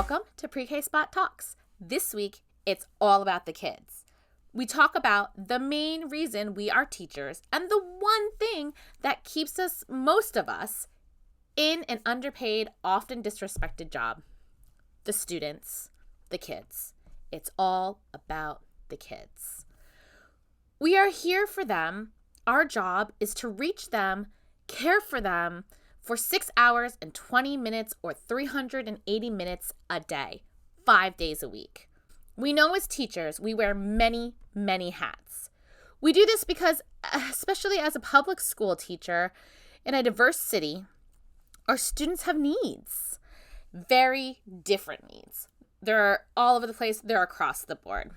Welcome to Pre-K Spot Talks. This week, it's all about the kids. We talk about the main reason we are teachers and the one thing that keeps us, most of us, in an underpaid, often disrespected job. The students, the kids. It's all about the kids. We are here for them. Our job is to reach them, care for them for 6 hours and 20 minutes or 380 minutes a day, 5 days a week. We know as teachers, we wear many, many hats. We do this because, especially as a public school teacher in a diverse city, our students have needs, very different needs. They're all over the place. They're across the board.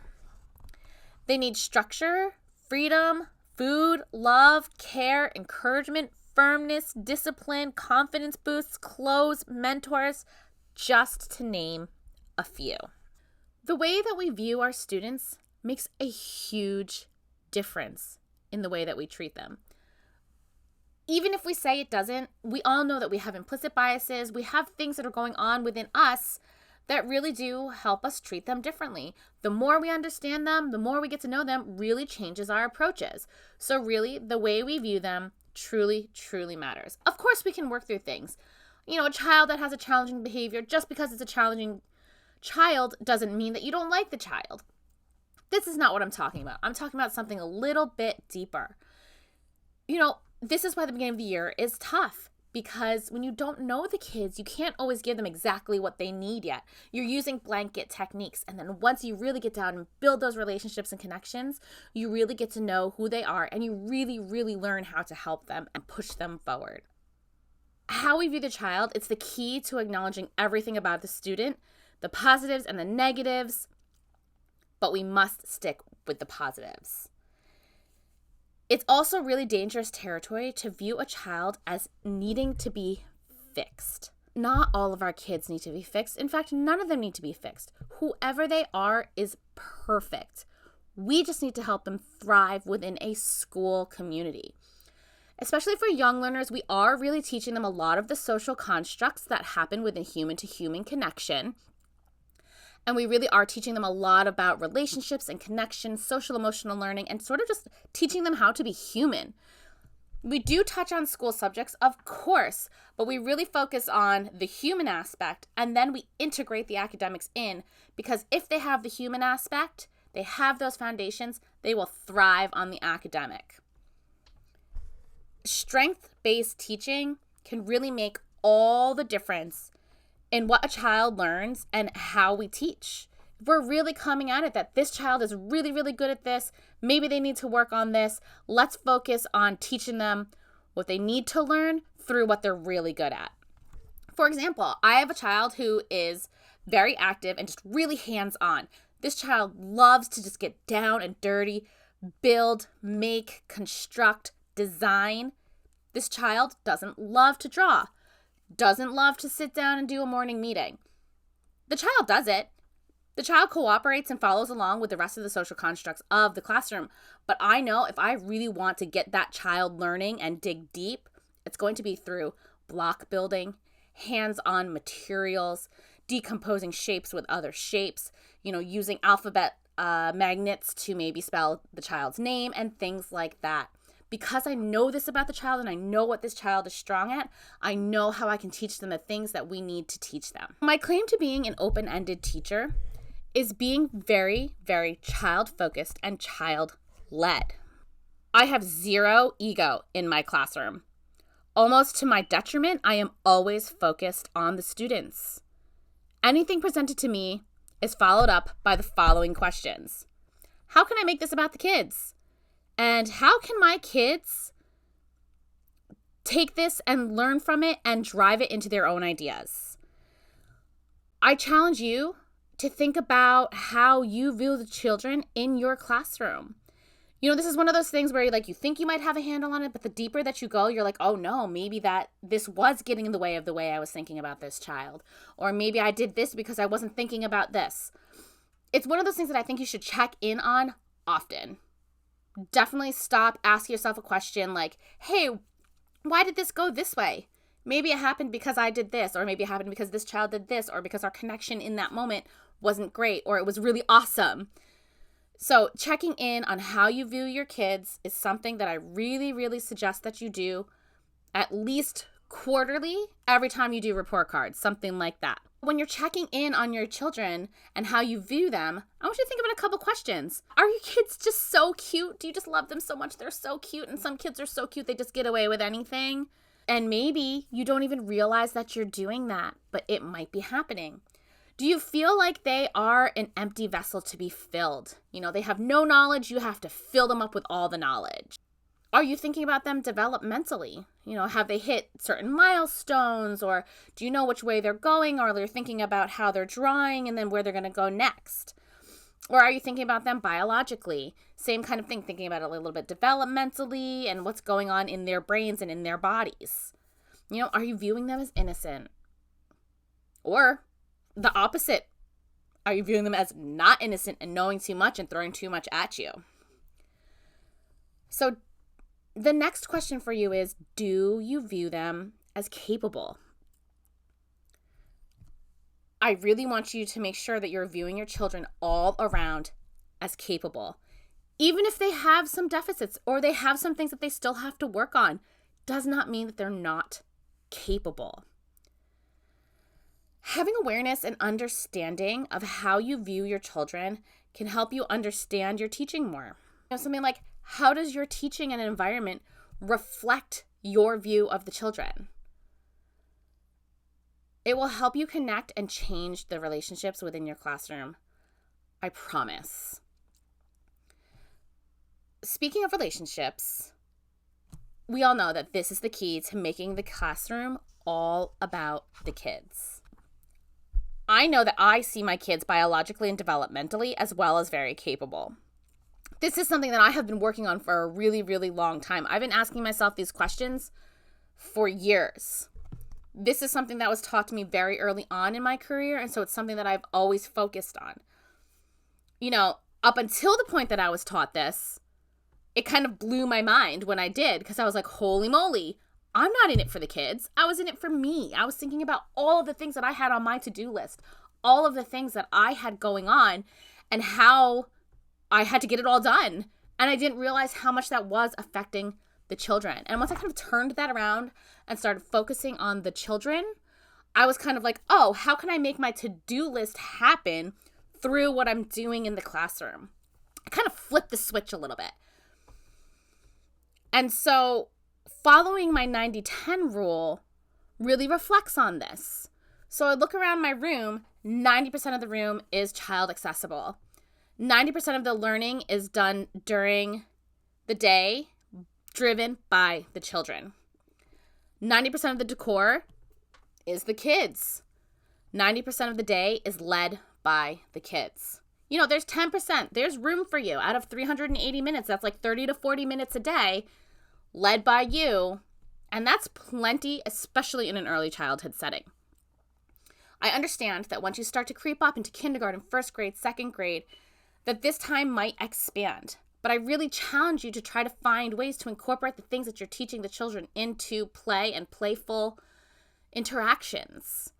They need structure, freedom, food, love, care, encouragement, firmness, discipline, confidence boosts, clothes, mentors, just to name a few. The way that we view our students makes a huge difference in the way that we treat them. Even if we say it doesn't, we all know that we have implicit biases. We have things that are going on within us that really do help us treat them differently. The more we understand them, the more we get to know them, really changes our approaches. So really, the way we view them truly, truly matters. Of course, we can work through things. A child that has a challenging behavior, just because it's a challenging child doesn't mean that you don't like the child. This is not what I'm talking about. I'm talking about something a little bit deeper. This is why the beginning of the year is tough, because when you don't know the kids, you can't always give them exactly what they need yet. You're using blanket techniques. And then once you really get down and build those relationships and connections, you really get to know who they are and you really, really learn how to help them and push them forward. How we view the child, it's the key to acknowledging everything about the student, the positives and the negatives, but we must stick with the positives. It's also really dangerous territory to view a child as needing to be fixed. Not all of our kids need to be fixed. In fact, none of them need to be fixed. Whoever they are is perfect. We just need to help them thrive within a school community. Especially for young learners, we are really teaching them a lot of the social constructs that happen within human-to-human connection. And we really are teaching them a lot about relationships and connections, social emotional learning, and sort of just teaching them how to be human. We do touch on school subjects, of course, but we really focus on the human aspect, and then we integrate the academics in, because if they have the human aspect, they have those foundations, they will thrive on the academic. Strength-based teaching can really make all the difference in what a child learns and how we teach. If we're really coming at it that this child is really, really good at this, maybe they need to work on this, let's focus on teaching them what they need to learn through what they're really good at. For example, I have a child who is very active and just really hands-on. This child loves to just get down and dirty, build, make, construct, design. This child doesn't love to draw. Doesn't love to sit down and do a morning meeting. The child does it. The child cooperates and follows along with the rest of the social constructs of the classroom. But I know if I really want to get that child learning and dig deep, it's going to be through block building, hands-on materials, decomposing shapes with other shapes, using alphabet magnets to maybe spell the child's name and things like that. Because I know this about the child and I know what this child is strong at, I know how I can teach them the things that we need to teach them. My claim to being an open-ended teacher is being very, very child-focused and child-led. I have zero ego in my classroom. Almost to my detriment, I am always focused on the students. Anything presented to me is followed up by the following questions. How can I make this about the kids? And how can my kids take this and learn from it and drive it into their own ideas? I challenge you to think about how you view the children in your classroom. This is one of those things where you think you might have a handle on it, but the deeper that you go, you're like, oh no, maybe that this was getting in the way of the way I was thinking about this child. Or maybe I did this because I wasn't thinking about this. It's one of those things that I think you should check in on often. Definitely stop, ask yourself a question like, hey, why did this go this way? Maybe it happened because I did this, or maybe it happened because this child did this, or because our connection in that moment wasn't great, or it was really awesome. So checking in on how you view your kids is something that I really, really suggest that you do at least quarterly, every time you do report cards, something like that. When you're checking in on your children and how you view them, I want you to think about a couple questions. Are your kids just so cute? Do you just love them so much? They're so cute, and some kids are so cute they just get away with anything. And maybe you don't even realize that you're doing that, but it might be happening. Do you feel like they are an empty vessel to be filled? They have no knowledge. You have to fill them up with all the knowledge. Are you thinking about them developmentally? Have they hit certain milestones, or do you know which way they're going, or they're thinking about how they're drawing and then where they're going to go next? Or are you thinking about them biologically? Same kind of thing, thinking about it a little bit developmentally and what's going on in their brains and in their bodies. Are you viewing them as innocent? Or the opposite. Are you viewing them as not innocent and knowing too much and throwing too much at you? So the next question for you is, do you view them as capable? I really want you to make sure that you're viewing your children all around as capable. Even if they have some deficits or they have some things that they still have to work on, does not mean that they're not capable. Having awareness and understanding of how you view your children can help you understand your teaching more. Something like, how does your teaching and environment reflect your view of the children? It will help you connect and change the relationships within your classroom. I promise. Speaking of relationships, we all know that this is the key to making the classroom all about the kids. I know that I see my kids biologically and developmentally as well as very capable. This is something that I have been working on for a really, really long time. I've been asking myself these questions for years. This is something that was taught to me very early on in my career, and so it's something that I've always focused on. Up until the point that I was taught this, it kind of blew my mind when I did, because I was like, holy moly, I'm not in it for the kids. I was in it for me. I was thinking about all of the things that I had on my to-do list, all of the things that I had going on, and how I had to get it all done. And I didn't realize how much that was affecting the children. And once I kind of turned that around and started focusing on the children, I was kind of like, oh, how can I make my to-do list happen through what I'm doing in the classroom? I kind of flipped the switch a little bit. And so following my 90-10 rule really reflects on this. So I look around my room, 90% of the room is child accessible. 90% of the learning is done during the day, driven by the children. 90% of the decor is the kids. 90% of the day is led by the kids. There's 10%. There's room for you. Out of 380 minutes, that's like 30 to 40 minutes a day led by you. And that's plenty, especially in an early childhood setting. I understand that once you start to creep up into kindergarten, first grade, second grade, that this time might expand. But I really challenge you to try to find ways to incorporate the things that you're teaching the children into play and playful interactions.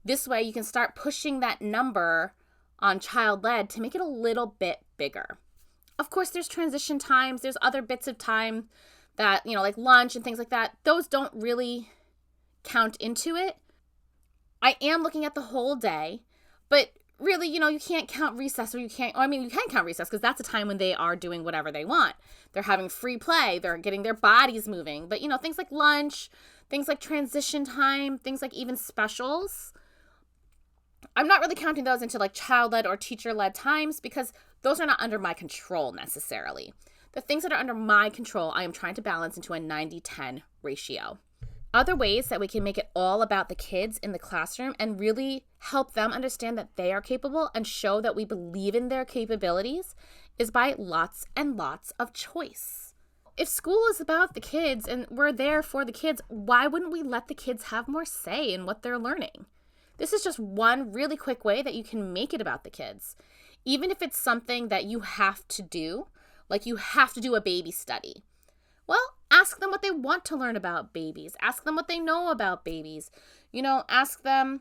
This way you can start pushing that number on child-led to make it a little bit bigger. Of course, there's transition times. There's other bits of time that, like lunch and things like that. Those don't really count into it. I am looking at the whole day, but really, you can't count recess, or you can count recess because that's a time when they are doing whatever they want. They're having free play. They're getting their bodies moving. But, things like lunch, things like transition time, things like even specials, I'm not really counting those into like child-led or teacher-led times because those are not under my control necessarily. The things that are under my control, I am trying to balance into a 90-10 ratio. Other ways that we can make it all about the kids in the classroom and really help them understand that they are capable and show that we believe in their capabilities is by lots and lots of choice. If school is about the kids and we're there for the kids, why wouldn't we let the kids have more say in what they're learning? This is just one really quick way that you can make it about the kids. Even if it's something that you have to do, like you have to do a baby study. Well, Ask them what they want to learn about babies. Ask them what they know about babies. Ask them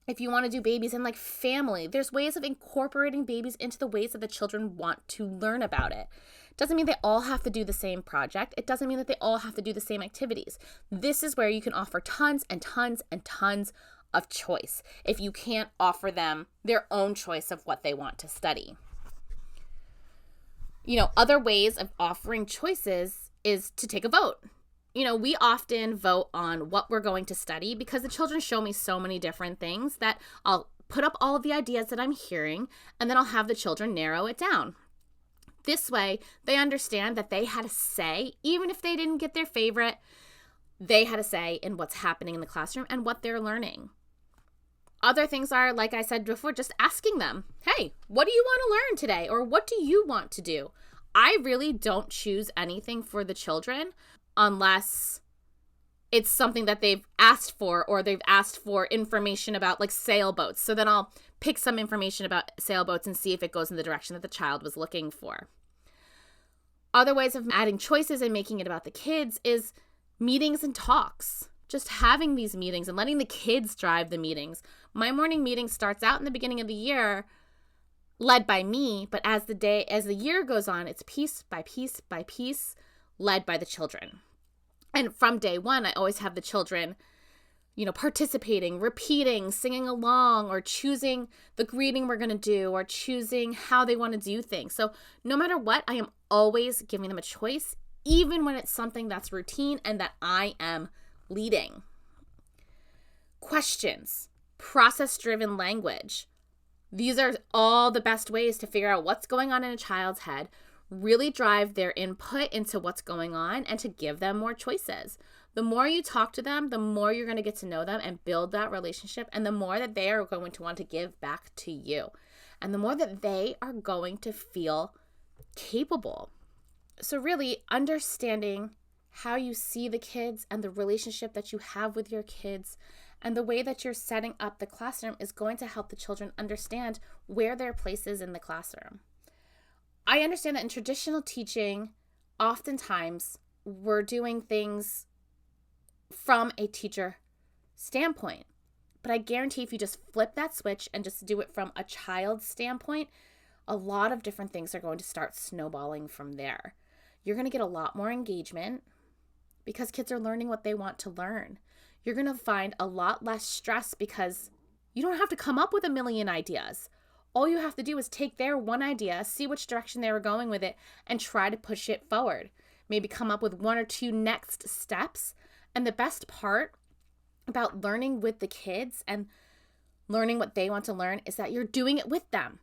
if you want to do babies in like family. There's ways of incorporating babies into the ways that the children want to learn about it. Doesn't mean they all have to do the same project. It doesn't mean that they all have to do the same activities. This is where you can offer tons and tons and tons of choice if you can't offer them their own choice of what they want to study. Other ways of offering choices is to take a vote. We often vote on what we're going to study because the children show me so many different things that I'll put up all of the ideas that I'm hearing, and then I'll have the children narrow it down. This way, they understand that they had a say, even if they didn't get their favorite, they had a say in what's happening in the classroom and what they're learning. Other things are, like I said before, just asking them, hey, what do you want to learn today? Or what do you want to do? I really don't choose anything for the children unless it's something that they've asked for, or they've asked for information about like sailboats. So then I'll pick some information about sailboats and see if it goes in the direction that the child was looking for. Other ways of adding choices and making it about the kids is meetings and talks. Just having these meetings and letting the kids drive the meetings. My morning meeting starts out in the beginning of the year led by me, but as the year goes on, it's piece by piece by piece led by the children. And from day one, I always have the children, participating, repeating, singing along, or choosing the greeting we're going to do, or choosing how they want to do things. So no matter what, I am always giving them a choice, even when it's something that's routine and that I am leading. Questions, process-driven language. These are all the best ways to figure out what's going on in a child's head, really drive their input into what's going on, and to give them more choices. The more you talk to them, the more you're going to get to know them and build that relationship, and the more that they are going to want to give back to you, and the more that they are going to feel capable. So really understanding how you see the kids and the relationship that you have with your kids and the way that you're setting up the classroom is going to help the children understand where their place is in the classroom. I understand that in traditional teaching, oftentimes we're doing things from a teacher standpoint. But I guarantee if you just flip that switch and just do it from a child's standpoint, a lot of different things are going to start snowballing from there. You're going to get a lot more engagement because kids are learning what they want to learn. You're going to find a lot less stress because you don't have to come up with a million ideas. All you have to do is take their one idea, see which direction they were going with it, and try to push it forward. Maybe come up with one or two next steps. And the best part about learning with the kids and learning what they want to learn is that you're doing it with them.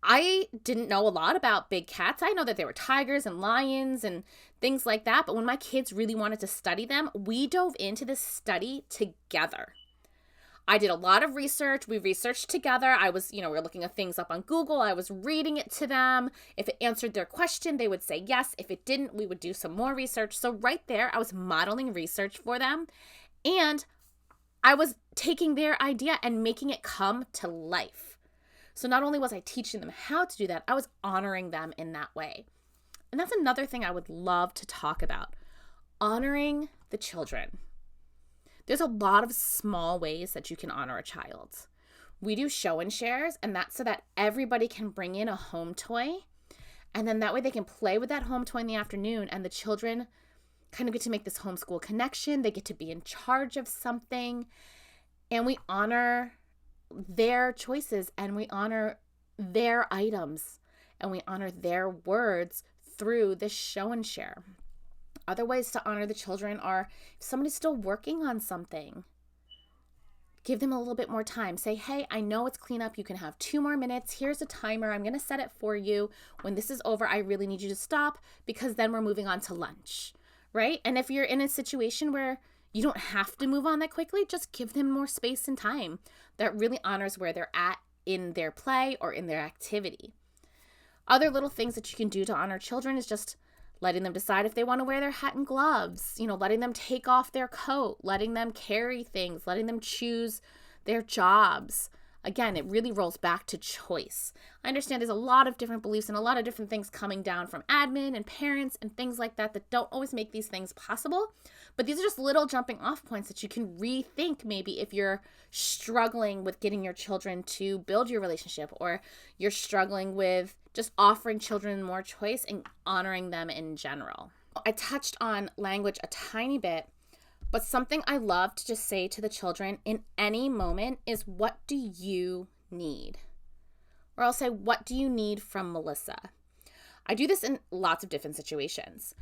I didn't know a lot about big cats. I know that there were tigers and lions and things like that. But when my kids really wanted to study them, we dove into this study together. I did a lot of research. We researched together. I was, we were looking at things up on Google. I was reading it to them. If it answered their question, they would say yes. If it didn't, we would do some more research. So right there, I was modeling research for them. And I was taking their idea and making it come to life. So not only was I teaching them how to do that, I was honoring them in that way. And that's another thing I would love to talk about. Honoring the children. There's a lot of small ways that you can honor a child. We do show and shares, and that's so that everybody can bring in a home toy. And then that way they can play with that home toy in the afternoon, and the children kind of get to make this homeschool connection. They get to be in charge of something. And we honor their choices, and we honor their items, and we honor their words through this show and share. Other ways to honor the children are if somebody's still working on something, give them a little bit more time. Say, hey, I know it's cleanup. You can have 2 more minutes. Here's a timer. I'm going to set it for you. When this is over, I really need you to stop because then we're moving on to lunch, right? And if you're in a situation where you don't have to move on that quickly, just give them more space and time. That really honors where they're at in their play or in their activity. Other little things that you can do to honor children is just letting them decide if they want to wear their hat and gloves, letting them take off their coat, letting them carry things, letting them choose their jobs. Again, it really rolls back to choice. I understand there's a lot of different beliefs and a lot of different things coming down from admin and parents and things like that don't always make these things possible. But these are just little jumping off points that you can rethink maybe if you're struggling with getting your children to build your relationship, or you're struggling with just offering children more choice and honoring them in general. I touched on language a tiny bit, but something I love to just say to the children in any moment is, what do you need? Or I'll say, what do you need from Melissa? I do this in lots of different situations.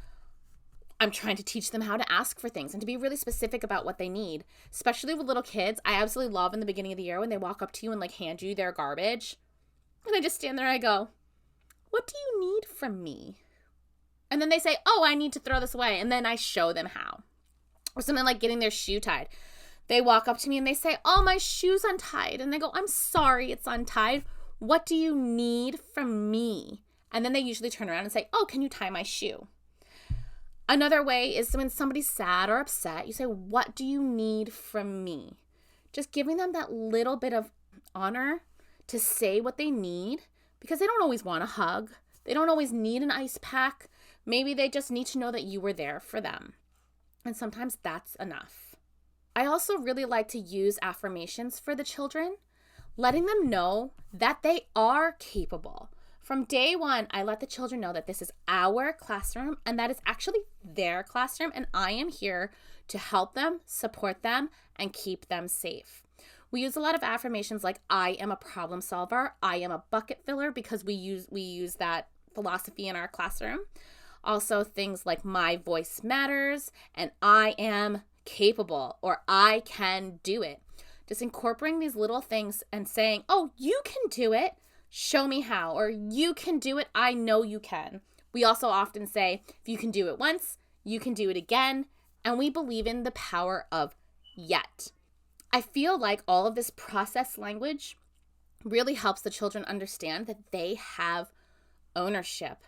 I'm trying to teach them how to ask for things and to be really specific about what they need, especially with little kids. I absolutely love in the beginning of the year when they walk up to you and like hand you their garbage. And I just stand there and I go, what do you need from me? And then they say, oh, I need to throw this away. And then I show them how. Or something like getting their shoe tied. They walk up to me and they say, oh, my shoe's untied. And they go, I'm sorry, it's untied. What do you need from me? And then they usually turn around and say, oh, can you tie my shoe? Another way is when somebody's sad or upset, you say, what do you need from me? Just giving them that little bit of honor to say what they need, because they don't always want a hug. They don't always need an ice pack. Maybe they just need to know that you were there for them. And sometimes that's enough. I also really like to use affirmations for the children, letting them know that they are capable. From day one, I let the children know that this is our classroom and that it's actually their classroom, and I am here to help them, support them, and keep them safe. We use a lot of affirmations like, I am a problem solver, I am a bucket filler, because we use that philosophy in our classroom. Also things like my voice matters and I am capable, or I can do it. Just incorporating these little things and saying, oh, you can do it. Show me how. Or you can do it. I know you can. We also often say, if you can do it once, you can do it again. And we believe in the power of yet. I feel like all of this process language really helps the children understand that they have ownership.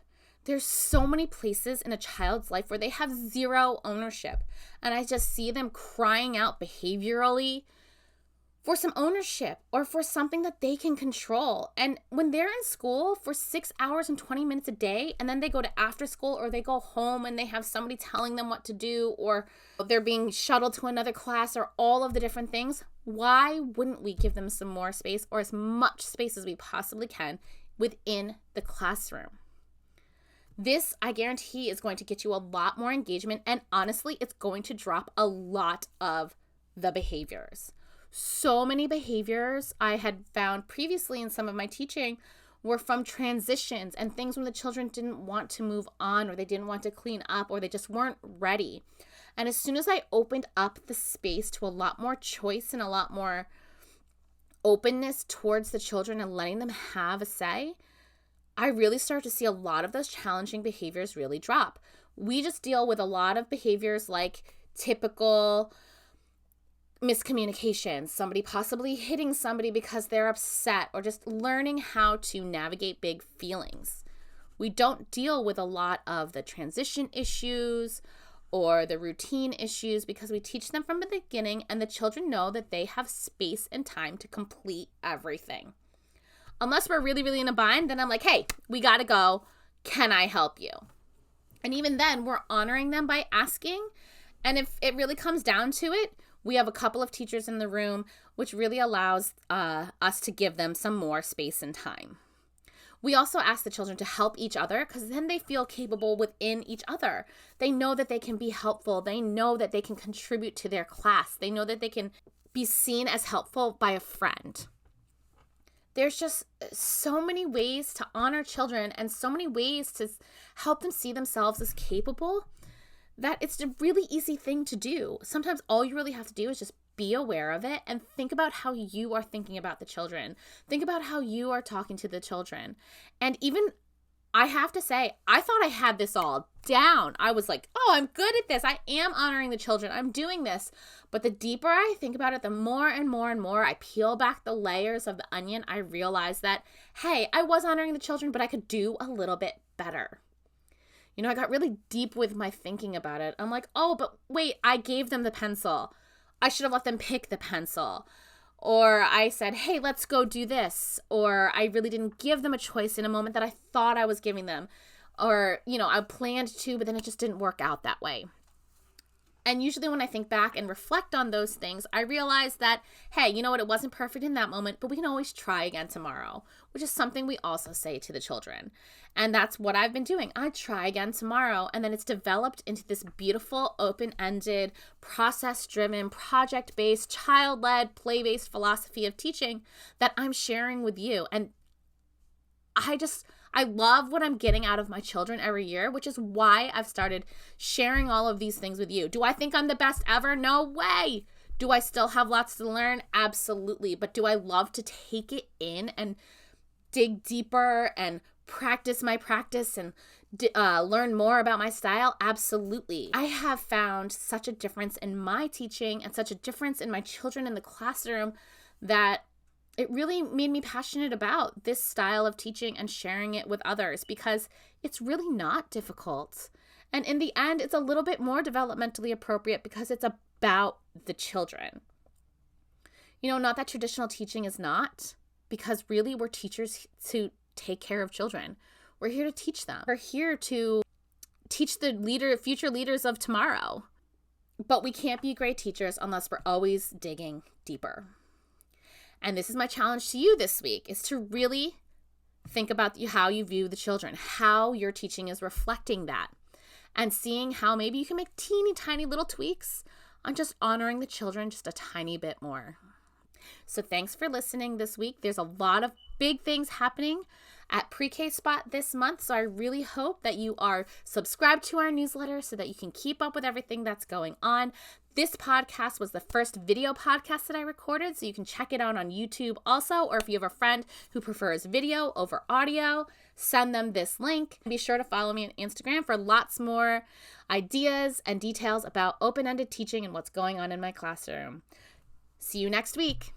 There's so many places in a child's life where they have zero ownership. And I just see them crying out behaviorally for some ownership or for something that they can control. And when they're in school for 6 hours and 20 minutes a day, and then they go to after school or they go home and they have somebody telling them what to do, or they're being shuttled to another class, or all of the different things, why wouldn't we give them some more space, or as much space as we possibly can within the classroom? This, I guarantee, is going to get you a lot more engagement, and honestly, it's going to drop a lot of the behaviors. So many behaviors I had found previously in some of my teaching were from transitions and things when the children didn't want to move on, or they didn't want to clean up, or they just weren't ready. And as soon as I opened up the space to a lot more choice and a lot more openness towards the children and letting them have a say, I really start to see a lot of those challenging behaviors really drop. We just deal with a lot of behaviors like typical miscommunication, somebody possibly hitting somebody because they're upset, or just learning how to navigate big feelings. We don't deal with a lot of the transition issues or the routine issues because we teach them from the beginning, and the children know that they have space and time to complete everything. Unless we're really, really in a bind, then I'm like, hey, we got to go. Can I help you? And even then, we're honoring them by asking. And if it really comes down to it, we have a couple of teachers in the room, which really allows us to give them some more space and time. We also ask the children to help each other, because then they feel capable within each other. They know that they can be helpful. They know that they can contribute to their class. They know that they can be seen as helpful by a friend. There's just so many ways to honor children and so many ways to help them see themselves as capable that it's a really easy thing to do. Sometimes all you really have to do is just be aware of it and think about how you are thinking about the children. Think about how you are talking to the children. And even, I have to say, I thought I had this all down. I was like, oh, I'm good at this. I am honoring the children. I'm doing this. But the deeper I think about it, the more and more and more I peel back the layers of the onion, I realize that, hey, I was honoring the children, but I could do a little bit better. You know, I got really deep with my thinking about it. I'm like, oh, but wait, I gave them the pencil. I should have let them pick the pencil. Or I said, hey, let's go do this. Or I really didn't give them a choice in a moment that I thought I was giving them. Or, I planned to, but then it just didn't work out that way. And usually when I think back and reflect on those things, I realize that, hey, you know what? It wasn't perfect in that moment, but we can always try again tomorrow, which is something we also say to the children. And that's what I've been doing. I try again tomorrow. And then it's developed into this beautiful, open-ended, process-driven, project-based, child-led, play-based philosophy of teaching that I'm sharing with you. And I love what I'm getting out of my children every year, which is why I've started sharing all of these things with you. Do I think I'm the best ever? No way. Do I still have lots to learn? Absolutely. But do I love to take it in and dig deeper and practice my practice and learn more about my style? Absolutely. I have found such a difference in my teaching and such a difference in my children in the classroom that it really made me passionate about this style of teaching and sharing it with others, because it's really not difficult. And in the end, it's a little bit more developmentally appropriate because it's about the children. Not that traditional teaching is not, because really we're teachers to take care of children. We're here to teach them. We're here to teach the future leaders of tomorrow. But we can't be great teachers unless we're always digging deeper. And this is my challenge to you this week, is to really think about how you view the children, how your teaching is reflecting that, and seeing how maybe you can make teeny tiny little tweaks on just honoring the children just a tiny bit more. So thanks for listening this week. There's a lot of big things happening at Pre-K Spot this month. So I really hope that you are subscribed to our newsletter so that you can keep up with everything that's going on. This podcast was the first video podcast that I recorded, so you can check it out on YouTube also, or if you have a friend who prefers video over audio, send them this link. Be sure to follow me on Instagram for lots more ideas and details about open-ended teaching and what's going on in my classroom. See you next week.